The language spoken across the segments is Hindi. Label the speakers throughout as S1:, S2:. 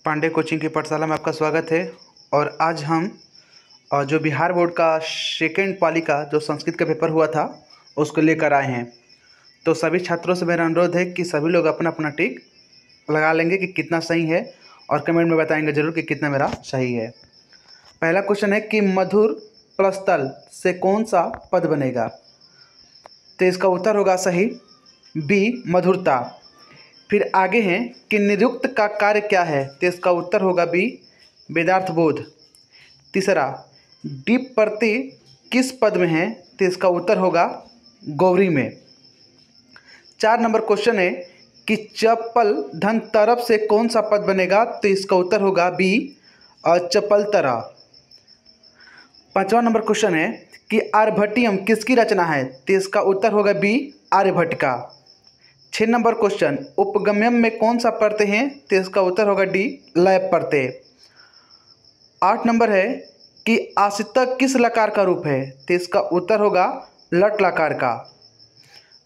S1: पांडे कोचिंग की पाठशाला में आपका स्वागत है। और आज हम जो बिहार बोर्ड का सेकेंड पाली का जो संस्कृत का पेपर हुआ था उसको लेकर आए हैं। तो सभी छात्रों से मेरा अनुरोध है कि सभी लोग अपना अपना टिक लगा लेंगे कि कितना सही है और कमेंट में बताएंगे ज़रूर कि कितना मेरा सही है। पहला क्वेश्चन है कि मधुर प्लस तल से कौन सा पद बनेगा। तो इसका उत्तर होगा सही बी मधुरता। फिर आगे हैं कि निरुक्त का कार्य क्या है। तो इसका उत्तर होगा बी वेदार्थ बोध। तीसरा डीप प्रत्यय किस पद में है। तो इसका उत्तर होगा गौरी में। 4 नंबर क्वेश्चन है कि चपल धन तरफ से कौन सा पद बनेगा। तो इसका उत्तर होगा बी चपलतरा। 5वां नंबर क्वेश्चन है कि आर्यभट्टियम किसकी रचना है। तो इसका उत्तर होगा बी आर्यभट्ट का। 6 नंबर क्वेश्चन उपगम्यम में कौन सा प्रत्यय है। तो इसका उत्तर होगा डी लय प्रत्यय। 8 नंबर है कि आश्रित किस लकार का रूप है। तो इसका उत्तर होगा लट लकार का।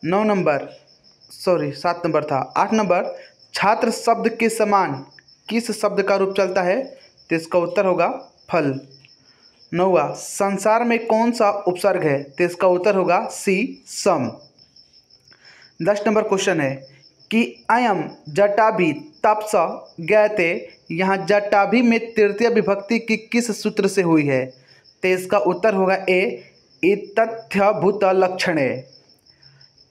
S1: 7 नंबर था। 8 नंबर छात्र शब्द के समान किस शब्द का रूप चलता है। तो इसका उत्तर होगा फल। 9वां संसार में कौन सा उपसर्ग है। तो इसका उत्तर होगा सी सम। 10 नंबर क्वेश्चन है कि अयम जटाभि तपस ज्ञाते, यहाँ जटाभि में तृतीय विभक्ति की किस सूत्र से हुई है। तो इसका उत्तर होगा ए तथ्यभूत लक्षणे।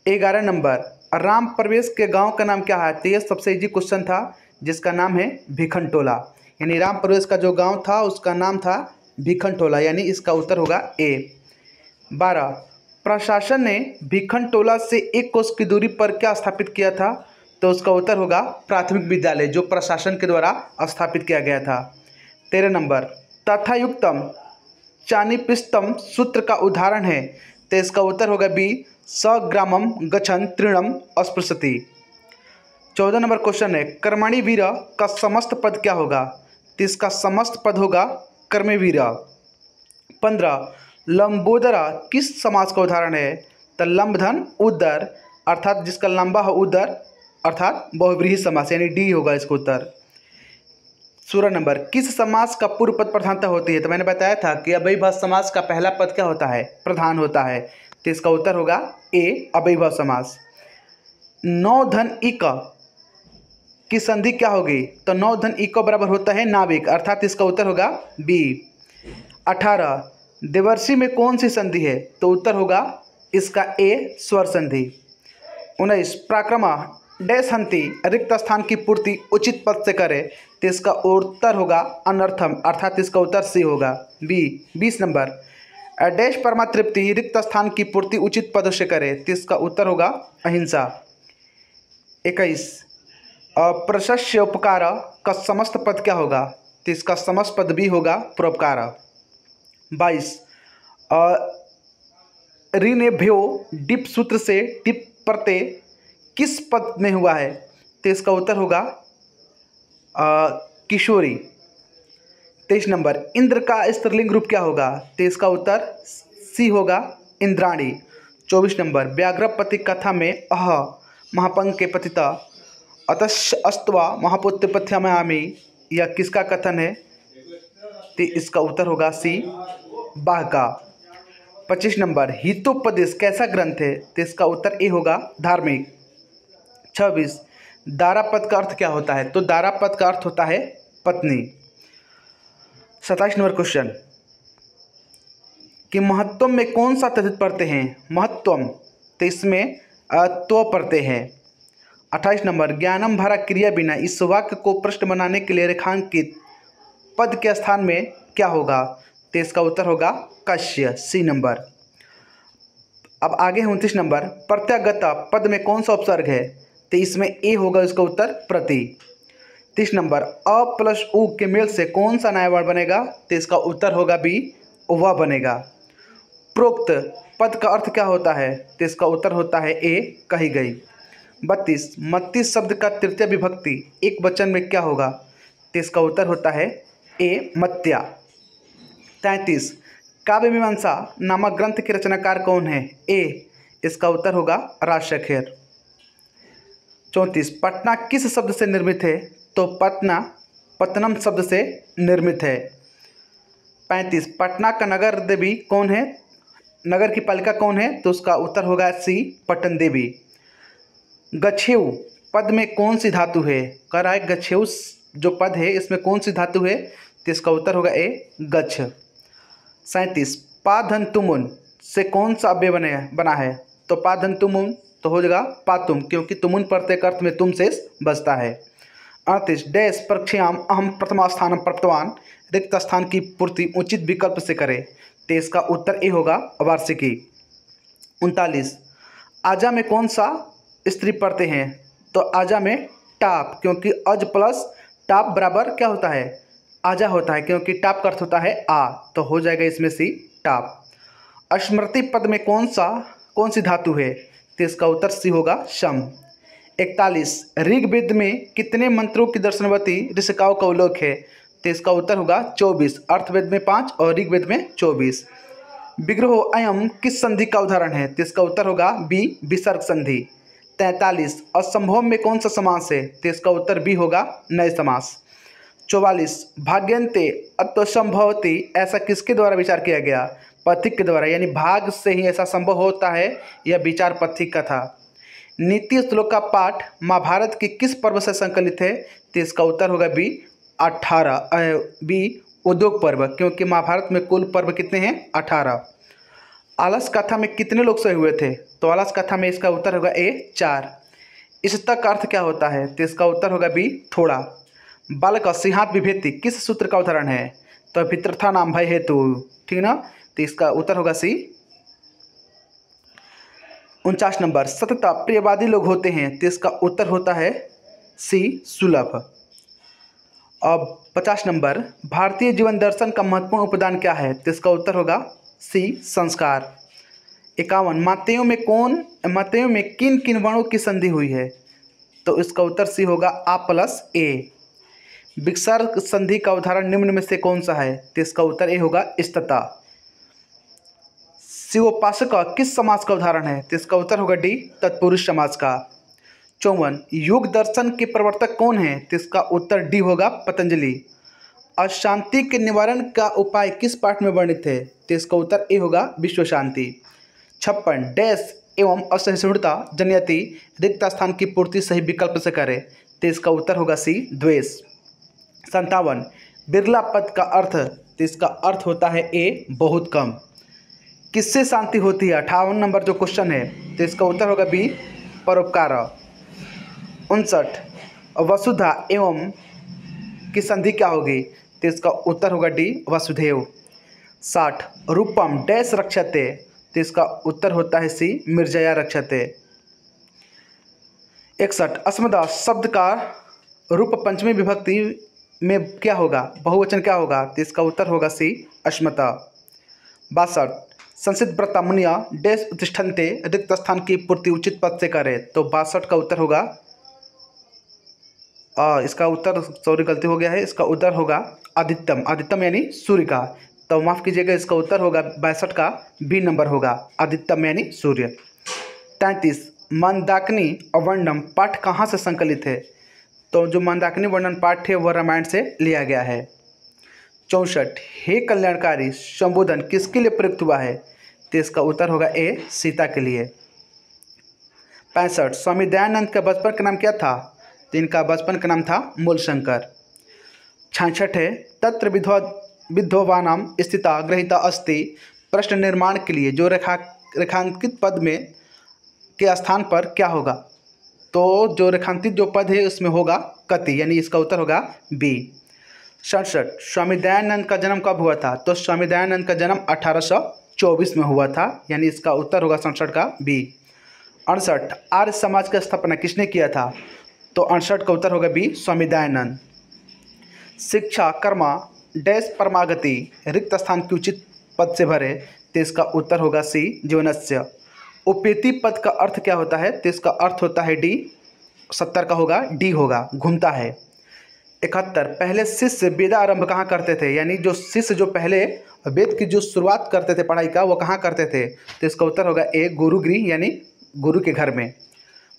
S1: 11 नंबर राम प्रवेश के गांव का नाम क्या है। तो यह सबसे इजी क्वेश्चन था जिसका नाम है भिखनटोला। यानी राम प्रवेश का जो गांव था उसका नाम था भिखनटोला, यानी इसका उत्तर होगा ए। 12 प्रशासन ने भिखनटोला से 1 कोस की दूरी पर क्या स्थापित किया था। तो उसका उत्तर होगा प्राथमिक विद्यालय, जो प्रशासन के द्वारा स्थापित किया गया था। 13 नंबर तथायुक्तम चानिपिस्तम सूत्र का उदाहरण है। तो इसका उत्तर होगा बी सग्रामम गच्छन् तृणम अस्पृशति। 14 नंबर क्वेश्चन है कर्मणि वीर का समस्त पद क्या होगा। तो इसका समस्त पद होगा कर्मवीर। 15 लंबोदरा किस समास का उदाहरण है। तो लंबधन उदर, अर्थात जिसका लंबा हो उदर, अर्थात बहुव्रीहि समास, यानी डी होगा इसका उत्तर। 16 नंबर किस समास का पूर्व पद प्रधानता होती है। तो मैंने बताया था कि अव्ययीभाव समास का पहला पद क्या होता है, प्रधान होता है। तो इसका उत्तर होगा ए अव्ययीभाव समास। 9 धन इक की संधि क्या होगी। तो 9 धन इक बराबर होता है नाविक, अर्थात इसका उत्तर होगा बी। 18 देवर्षि में कौन सी संधि है। तो उत्तर होगा इसका ए स्वर संधि। 19 प्राक्रमा डैश हंति रिक्त स्थान की पूर्ति उचित पद से करे। तो इसका उत्तर होगा अनर्थम, अर्थात इसका उत्तर सी होगा बी। 20 नंबर डैश परमातृप्ति रिक्त स्थान की पूर्ति उचित पद से करे। तो इसका उत्तर होगा अहिंसा। 21 प्रशस्य उपकार का समस्त पद क्या होगा। तो इसका समस्त पद भी होगा परोपकार। 22 ऋनेभ्यो डिप सूत्र से डिप प्रत्यय किस पद में हुआ है। तो इसका उत्तर होगा किशोरी। 23 नंबर इंद्र का स्त्रीलिंग रूप क्या होगा। तो इसका उत्तर सी होगा इंद्राणी। 24 नंबर व्याघ्रपति कथा में अह महापंक के पतिता अतश्च अस्तवा महापुत्र पथ्यामि, यह किसका कथन है। तो इसका उत्तर होगा सी बाह का। 25 नंबर हितोपदेश कैसा ग्रंथ है। तो इसका उत्तर ए होगा धार्मिक। 26 दारापद का अर्थ क्या होता है। तो दारापद का अर्थ होता है पत्नी। 27 नंबर क्वेश्चन कि महत्वम में कौन सा तद्धित प्रत्यय है। महत्वम, तो इसमें त्व प्रत्यय है। 28 नंबर ज्ञानम भरा क्रिया बिना इस वाक्य को प्रश्न बनाने के लिए रेखांकित पद के स्थान में क्या होगा। तो इसका उत्तर होगा कश्य, सी नंबर। अब आगे है 29 नंबर प्रत्यागत पद में कौन सा उपसर्ग है। तो इसमें ए होगा इसका उत्तर प्रति। 30 नंबर अ प्लस उ के मेल से कौन सा नया वर्ण बनेगा। तो इसका उत्तर होगा बी वह बनेगा। प्रोक्त पद का अर्थ क्या होता है। तो इसका उत्तर होता है ए कही गई। 32 मत्ती शब्द का तृतीय विभक्ति एक वचन में क्या होगा। तो इसका उत्तर होता है ए मत्या। 33 काव्य मीमांसा नामक ग्रंथ के रचनाकार कौन है। ए, इसका उत्तर होगा राजशेखर। 34 पटना किस शब्द से निर्मित है। तो पटना पत्तनम शब्द से निर्मित है? 35 पटना का नगर देवी कौन है, नगर की पालिका कौन है? तो उसका उत्तर होगा सी पटन देवी। गच्छेऊ पद में कौन सी धातु है? कह रहा है गच्छेऊ जो पद है इसमें कौन सी धातु है? तो इसका उत्तर होगा ए गच्छ। 37 पाधन से कौन सा अव्यय बना है? तो पाधन तो हो जाएगा पातुम, क्योंकि तुमुन प्रत्येक अर्थ में तुम शेष बचता है। 38 डैश परीक्षायाम अहम प्रथम स्थान प्राप्तवान, रिक्त स्थान की पूर्ति उचित विकल्प से करें। तो इसका उत्तर ए होगा वार्षिकी। 39 आजा में कौन सा स्त्री पढ़ते हैं? तो आजा में टाप, क्योंकि अज प्लस टाप बराबर क्या होता है? आजा होता है, क्योंकि टाप का अर्थ होता है आ, तो हो जाएगा इसमें सी टाप। स्मृति पद में कौन सी धातु है? तो इसका उत्तर सी होगा शम। 41 ऋग्वेद में कितने मंत्रों की दर्शनवती ऋषिकाओं का उल्लेख है? तो इसका उत्तर होगा 24, अर्थवेद में 5 और ऋग्वेद में 24। विग्रह अयम किस संधि का उदाहरण है? तो इसका उत्तर होगा बी विसर्ग संधि। 43 असंभव में कौन सा समास है? तो इसका उत्तर बी होगा नए समास। 44 भाग्यंते अत्वसंभवती ऐसा किसके द्वारा विचार किया गया? पथिक के द्वारा, यानी भाग से ही ऐसा संभव होता है, यह विचार पथिक का था। नीति श्लोक का पाठ महाभारत के किस पर्व से संकलित है? तो इसका उत्तर होगा बी 18 बी उद्योग पर्व, क्योंकि महाभारत में कुल पर्व कितने हैं? 18। आलस कथा में कितने लोग सोए हुए थे? तो आलस कथा में इसका उत्तर होगा ए 4। इस तक का अर्थ क्या होता है? तो इसका उत्तर होगा बी थोड़ा। बालक सिंहात विभेति किस सूत्र का उदाहरण है? तो भित्रथा नाम भय हेतु, ठीक ना? तो इसका उत्तर होगा सी। 49 नंबर सतत प्रियवादी लोग होते हैं, तो इसका उत्तर होता है सी सुलभ। अब 50 नंबर भारतीय जीवन दर्शन का महत्वपूर्ण उपादान क्या है? तो इसका उत्तर होगा सी संस्कार। 51 मातेयों में किन किन वर्णों की संधि हुई है? तो इसका उत्तर सी होगा आ प्लस ए। विसर्ग संधि का उदाहरण निम्न में से कौन सा है? तो इसका उत्तर ए होगा स्तता। शिवोपासक किस समाज का उदाहरण है? तो इसका उत्तर होगा डी तत्पुरुष समाज का। 54 योग दर्शन के प्रवर्तक कौन है? तो इसका उत्तर डी होगा पतंजलि। अशांति के निवारण का उपाय किस पाठ में वर्णित है? तो इसका उत्तर ए होगा विश्व शांति। 56 डैश एवं असहिष्णुता जनयति रिक्त स्थान की पूर्ति सही विकल्प से करें। तो इसका उत्तर होगा सी द्वेष। 57 बिरला पद का अर्थ? तो इसका अर्थ होता है ए बहुत कम। किससे शांति होती है? 58 नंबर जो क्वेश्चन है, तो इसका उत्तर होगा बी परोपकार। 59 वसुधा एवं की संधि क्या होगी? तो इसका उत्तर होगा डी वसुधैव। 60 रूपम डैश रक्षते, तो इसका उत्तर होता है सी मिर्जया रक्षते। 61 अस्मदा शब्द का रूप पंचमी विभक्ति में क्या होगा? बहुवचन क्या होगा? तो इसका उत्तर होगा सी अस्मता। 62 संसित व्रता मुनिया डैश उत्तिष्ठन्ते रिक्त स्थान की पूर्ति उचित पद से करे। तो 62 का उत्तर होगा इसका उत्तर सॉरी गलती हो गया है, इसका उत्तर होगा आदित्यम यानी सूर्य का। तो माफ़ कीजिएगा, इसका उत्तर होगा 62 का बी नंबर होगा आदित्यम यानी सूर्य। 33 मंदाकिनी वर्णन पाठ कहाँ से संकलित है? तो जो मंदाकिनी वर्णन पाठ है वह रामायण से लिया गया है। 64 हे कल्याणकारी संबोधन किसके लिए प्रयुक्त हुआ है? तो इसका उत्तर होगा ए सीता के लिए। 65 स्वामी दयानंद का बचपन का नाम क्या था? तो इनका बचपन का नाम था मूलशंकर। 66 है तत्र विद्वानाम स्थिता ग्रहिता अस्ति प्रश्न निर्माण के लिए जो रेखांकित पद में के स्थान पर क्या होगा? तो जो रेखांकित जो पद है उसमें होगा कति, यानी इसका उत्तर होगा बी। 67 स्वामी दयानंद का जन्म कब हुआ था? तो स्वामी दयानंद का जन्म 1824 में हुआ था, यानी इसका उत्तर होगा 67 का बी। 68 आर्य समाज का स्थापना किसने किया था? तो 68 का उत्तर होगा बी स्वामी दयानंद। शिक्षा कर्मा डैश परमागति रिक्त स्थान की उचित पद से भरे। तो इसका उत्तर होगा सी जीवनस्य। उपेति पद का अर्थ क्या होता है? तो इसका अर्थ होता है डी 70 का होगा डी होगा घूमता है। 71 पहले शिष्य वेद आरंभ कहाँ करते थे? यानी जो शिष्य जो पहले वेद की जो शुरुआत करते थे पढ़ाई का वो कहाँ करते थे? तो इसका उत्तर होगा ए गुरुगृह यानी गुरु के घर में।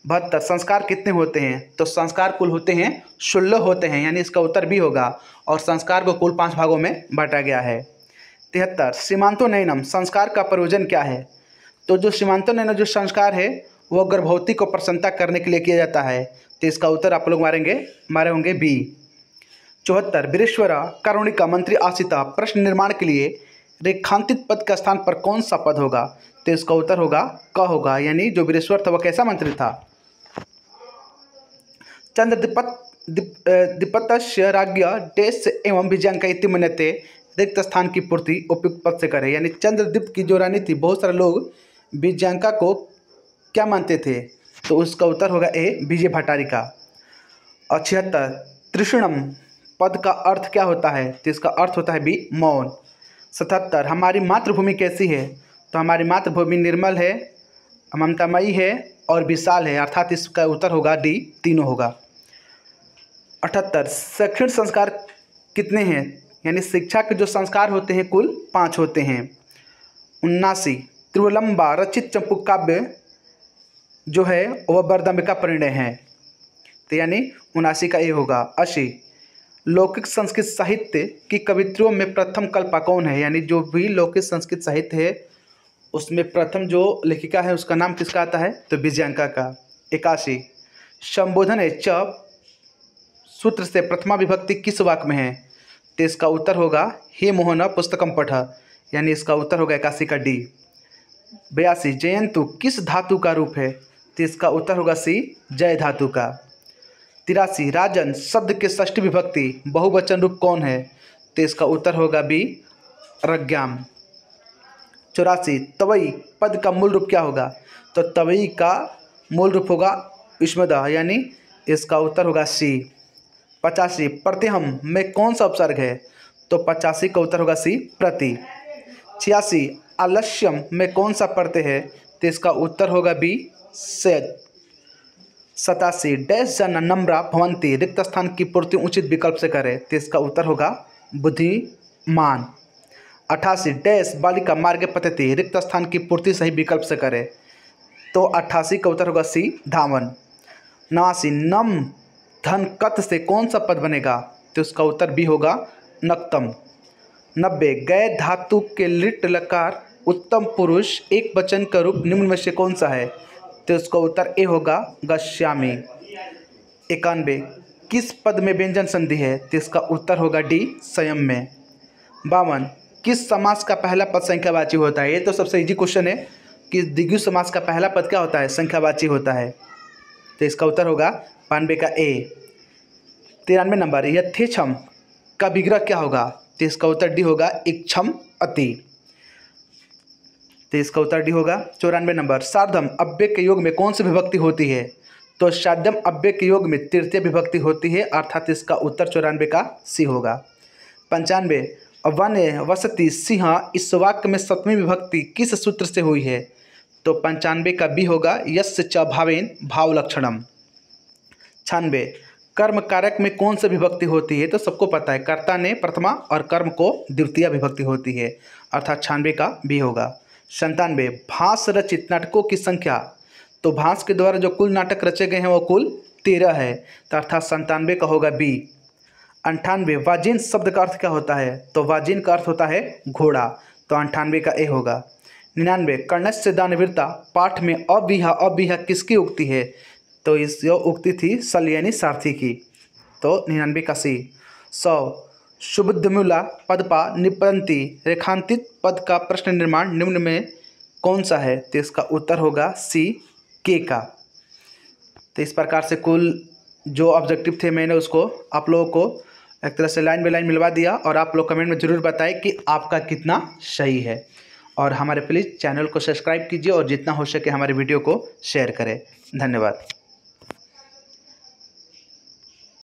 S1: 72 संस्कार कितने होते हैं? तो संस्कार कुल होते हैं 16 होते हैं, यानी इसका उत्तर भी होगा। और संस्कार को कुल 5 भागों में बांटा गया है। 73 सीमांतोनयनम संस्कार का प्रयोजन क्या है? तो जो सीमांतोनयन जो संस्कार है वो गर्भवती को प्रसन्नता करने के लिए किया जाता है। तो इसका उत्तर आप लोग मारे होंगे बी। 74 वीरेश्वरा कारुणिका मंत्री आशिता प्रश्न निर्माण के लिए रेखांकित पद का स्थान पर कौन सा पद होगा? तो इसका उत्तर होगा क होगा, यानी जो वीरेश्वर था वह कैसा मंत्री था? चंद्रदीपतस्य राज्ञ देश एवं विजयांका इति मन्यते रिक्त स्थान की पूर्ति उपयुक्त पद से करे। यानी चंद्रदीप की जो रानी थी, बहुत सारे लोग विजयांका को क्या मानते थे? तो उसका उत्तर होगा ए विजय भट्टारिका। और 76 त्रिशुणम पद का अर्थ क्या होता है? तो इसका अर्थ होता है बी मौन। 77 हमारी मातृभूमि कैसी है? तो हमारी मातृभूमि निर्मल है, ममतामयी है और विशाल है, अर्थात इसका उत्तर होगा डी, तीनों होगा। 78 शैक्षणिक संस्कार कितने हैं? यानी शिक्षा के जो संस्कार होते हैं कुल 5 होते हैं। 79 त्रिवलंबा रचित चंपू काव्य जो है वह बरदम्बिका परिणय है। तो यानी 79 का ए होगा। 80 लौकिक संस्कृत साहित्य की कवित्रियों में प्रथम कल्पा कौन है? यानी जो भी लौकिक संस्कृत साहित्य है उसमें प्रथम जो लेखिका है उसका नाम किसका आता है? तो विजयांका का। 81 संबोधन है च सूत्र से प्रथमा विभक्ति किस वाक्य में है? तो इसका उत्तर होगा हे मोहन पुस्तकम पठ, यानी इसका उत्तर होगा 81 का डी। 82 जयंतु किस धातु का रूप है? तो इसका उत्तर होगा सी, जय धातु का। 83 राजन शब्द के षष्ठी विभक्ति बहुवचन रूप कौन है? तो इसका उत्तर होगा बी, रज्ञाम। 84 तवई पद का मूल रूप क्या होगा? तो तवई का मूल रूप होगा विस्मदः, यानी इसका उत्तर होगा सी। 85 प्रतिहम में कौन सा उपसर्ग है? तो 85 का उत्तर होगा सी, प्रति। 86 आलस्यम में कौन सा प्रत्यय है? तो इसका उत्तर होगा बी, सेज। 87 डैश जन नम्रा भवंती रिक्त स्थान की पूर्ति उचित विकल्प से करे। तो इसका उत्तर होगा बुद्धिमान। 88 डैश बालिका मार्ग पतति रिक्त स्थान की पूर्ति सही विकल्प से करे। तो 88 का उत्तर होगा सी, धावन। 89 नम धन कत से कौन सा पद बनेगा? तो उसका उत्तर बी होगा, नक्तम। 90 गै धातु के लिट लकार उत्तम पुरुष एक वचन का रूप निम्न में से कौन सा है? तो उसका उत्तर ए होगा, गश्यामी। 91 किस पद में व्यंजन संधि है? तो इसका उत्तर होगा डी, संयम में। 52 किस समास का पहला पद संख्यावाची होता है? ये तो सबसे इजी क्वेश्चन है कि द्विगु समास का पहला पद क्या होता है? संख्यावाची होता है। तो इसका उत्तर होगा 92 का ए। 93 नंबर यथेक्षम का विग्रह क्या होगा? तो इसका उत्तर डी होगा, इक्षम अति। तो इसका उत्तर डी होगा। 94 नंबर सार्धम अव्यय के योग में कौन सी विभक्ति होती है? तो साध्यम अव्यय के योग में तृतीय विभक्ति होती है, अर्थात इसका उत्तर 94 का सी होगा। 95 वन्य वसति सिंह इस वाक्य में सप्तमी विभक्ति किस सूत्र से हुई है? तो 95 का बी होगा, यस्य च भावेन भाव लक्षणम। 96 कर्म कारक में कौन सी विभक्ति होती है? तो सबको पता है, कर्ता ने प्रथमा और कर्म को द्वितीय विभक्ति होती है, अर्थात 96 का बी होगा। 97 भास रचित नाटकों की संख्या, तो भास के द्वारा जो कुल नाटक रचे गए हैं वो कुल 13 है, तो अर्थात 97 का होगा बी। 98 वाजिन शब्द का अर्थ क्या होता है? तो वाजिन का अर्थ होता है घोड़ा, तो 98 का ए होगा। 99 कर्णस्य दानवीरता पाठ में अबिहा किसकी उक्ति है? तो इस जो उक्ति थी सल यानी सारथी की, तो 99 का सी। 100 सुबुद्धमूला पदपा निपंती रेखांकित पद का प्रश्न निर्माण निम्न में कौन सा है? तो इसका उत्तर होगा सी, के का। तो इस प्रकार से कुल जो ऑब्जेक्टिव थे मैंने उसको आप लोगों को एक तरह से लाइन बाय लाइन मिलवा दिया, और आप लोग कमेंट में ज़रूर बताएं कि आपका कितना सही है। और हमारे प्लीज़ चैनल को सब्सक्राइब कीजिए और जितना हो सके हमारे वीडियो को शेयर करें। धन्यवाद।